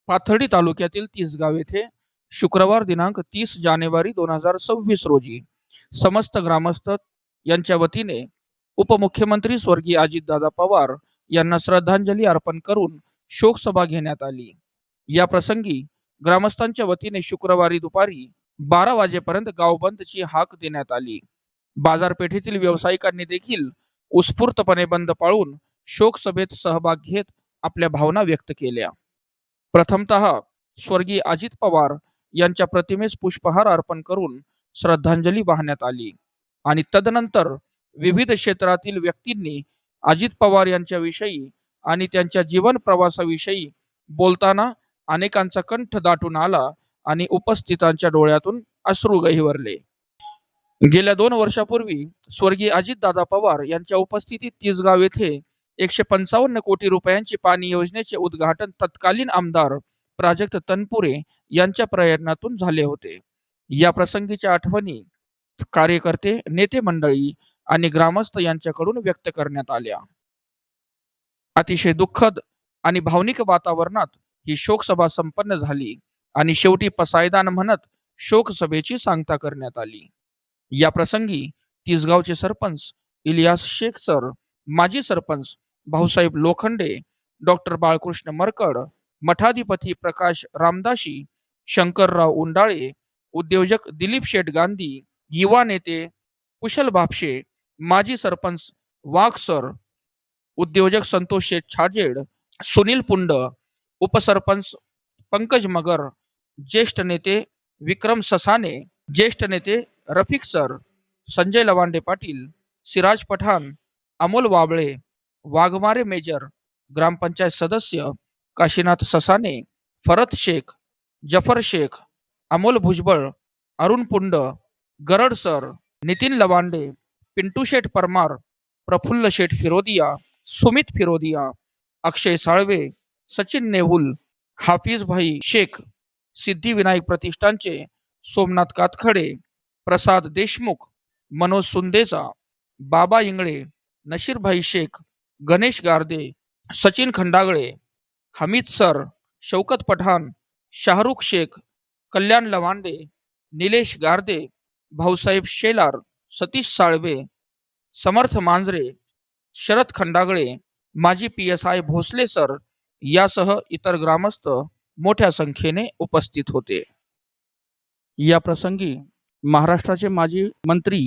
पाथर्डी तालुक्यातील तिसगाव येथे शुक्रवार दिनांक 30 जानेवारी 2026 रोजी समस्त ग्रामस्थ यांच्या वतीने उपमुख्यमंत्री स्वर्गीय अजितदादा पवार यांना श्रद्धांजली अर्पण करून शोकसभा घेण्यात आली। या प्रसंगी ग्रामस्थांच्या वतीने शुक्रवारी दुपारी 12 वाजेपर्यंत गाव बंदची हाक देण्यात आली। बाजारपेठेतील व्यावसायिकांनी देखील उत्स्फूर्तपणे बंद पाळून शोकसभेत सहभाग घेत आपल्या भावना व्यक्त केल्या। प्रथमतः स्वर्गीय अजित पवार यांच्या प्रतिमेस पुष्पहार अर्पण करून श्रद्धांजली वाहण्यात आली आणि तदनंतर विविध क्षेत्रातील व्यक्तींनी अजित पवार यांच्याविषयी आणि त्यांच्या जीवन प्रवासाविषयी बोलताना अनेकांचा कंठ दाटून आला आणि उपस्थितांच्या डोळ्यातून अश्रू गहिवरले। गेल्या 2 वर्षापूर्वी स्वर्गीय अजितदादा पवार यांच्या उपस्थितीत तिसगाव येथे 155 कोटी रुपयांची पाणी योजनेचे उद्घाटन तत्कालीन आमदार प्राजक्त तनपुरे यांच्या प्रयत्नातून झाले होते। या प्रसंगीच्या आठवणी कार्यकर्ते, नेते मंडळी आणि ग्रामस्थ यांच्याकडून व्यक्त करण्यात आल्या। अतिशय दुःखद आणि भावनिक वातावरणात ही शोकसभा संपन्न झाली आणि शेवटी पसायदान म्हणत शोकसभेची सांगता करण्यात आली। या प्रसंगी तिसगावचे सरपंच इलियास शेख सर, माजी सरपंच भाऊसाहेब लोखंडे, डॉक्टर बाळकृष्ण मरकड, मठाधिपती प्रकाश रामदाशी, शंकरराव उंडाळे, उद्योजक दिलीप शेठ गांधी, युवा नेते कुशल भापशे, माजी सरपंच वाघ सर, उद्योजक संतोष शेठ छाजेड, सुनील पुंड, उपसरपंच पंकज मगर, ज्येष्ठ नेते विक्रम ससाने, ज्येष्ठ नेते रफिक सर, संजय लवांडे पाटील, सिराज पठाण, अमोल वाबळे, वाघमारे मेजर, ग्रामपंचायत सदस्य काशीनाथ ससाने, फरत शेख, जफर शेख, अमोल भुजबळ, अरुण पुंड, गरड सर, नितीन लवांडे, पिंटू शेठ परमार, प्रफुल्ल शेठ फिरोदिया, सुमित फिरोदिया, अक्षय साळवे, सचिन नेहुल, हाफिज भाई शेख, सिद्धिविनायक प्रतिष्ठानचे सोमनाथ कातखडे, प्रसाद देशमुख, मनोज सुंदेचा, बाबा इंगळे, नशीरभाई शेख, गणेश गारदे, सचिन खंडागळे, हमीद सर, शौकत पठाण, शाहरुख शेख, कल्याण लवांडे, निलेश गारदे, भाऊसाहेब शेलार, सतीश साळवे, समर्थ मांजरे, शरद खंडागळे, माजी PSI भोसले सर यासह इतर ग्रामस्थ मोठ्या संख्येने उपस्थित होते। या प्रसंगी महाराष्ट्राचे माजी मंत्री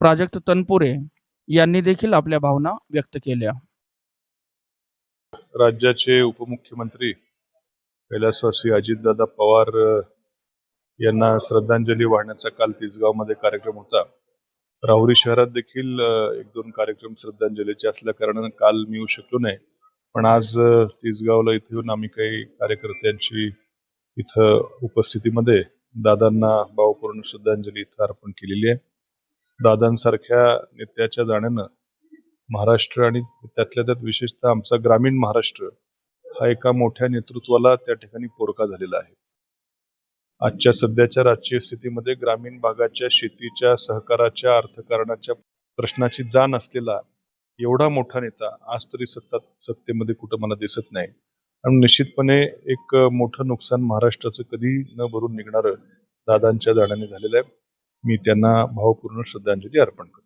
प्राजक्त तनपुरे यांनी देखील आपल्या भावना व्यक्त केल्या। राज्याचे उपमुख्यमंत्री कैलासवासी अजितदादा पवार यांना श्रद्धांजली वाहण्याचा काल तिसगावमध्ये कार्यक्रम होता। राहुरी शहरात देखील 1-2 कार्यक्रम श्रद्धांजलीचे असल्या कारणाने काल मी येऊ शकलो नाही, पण आज तिसगावला इथे येऊन आम्ही काही कार्यकर्त्यांची इथं उपस्थितीमध्ये दादांना भावपूर्ण श्रद्धांजली इथं अर्पण केलेली आहे। दादांसारख्या नेत्याच्या जाण्यानं महाराष्ट्र आणि त्यातल्या त्यात विशेषतः आमचा ग्रामीण महाराष्ट्र हा एका मोठ्या नेतृत्वाला त्या ठिकाणी पोरका झालेला आहे। आजच्या सध्याच्या राजकीय स्थितीमध्ये ग्रामीण भागाच्या शेतीच्या, सहकाराच्या, अर्थकारणाच्या प्रश्नाची जाण असलेला एवढा मोठा नेता आज तरी सत्तेमध्ये कुठं मला दिसत नाही आणि निश्चितपणे एक मोठं नुकसान महाराष्ट्राचं कधी न भरून निघणारं दादांच्या जाण्याने झालेलं आहे। मी त्यांना भावपूर्ण श्रद्धांजली अर्पण करतो।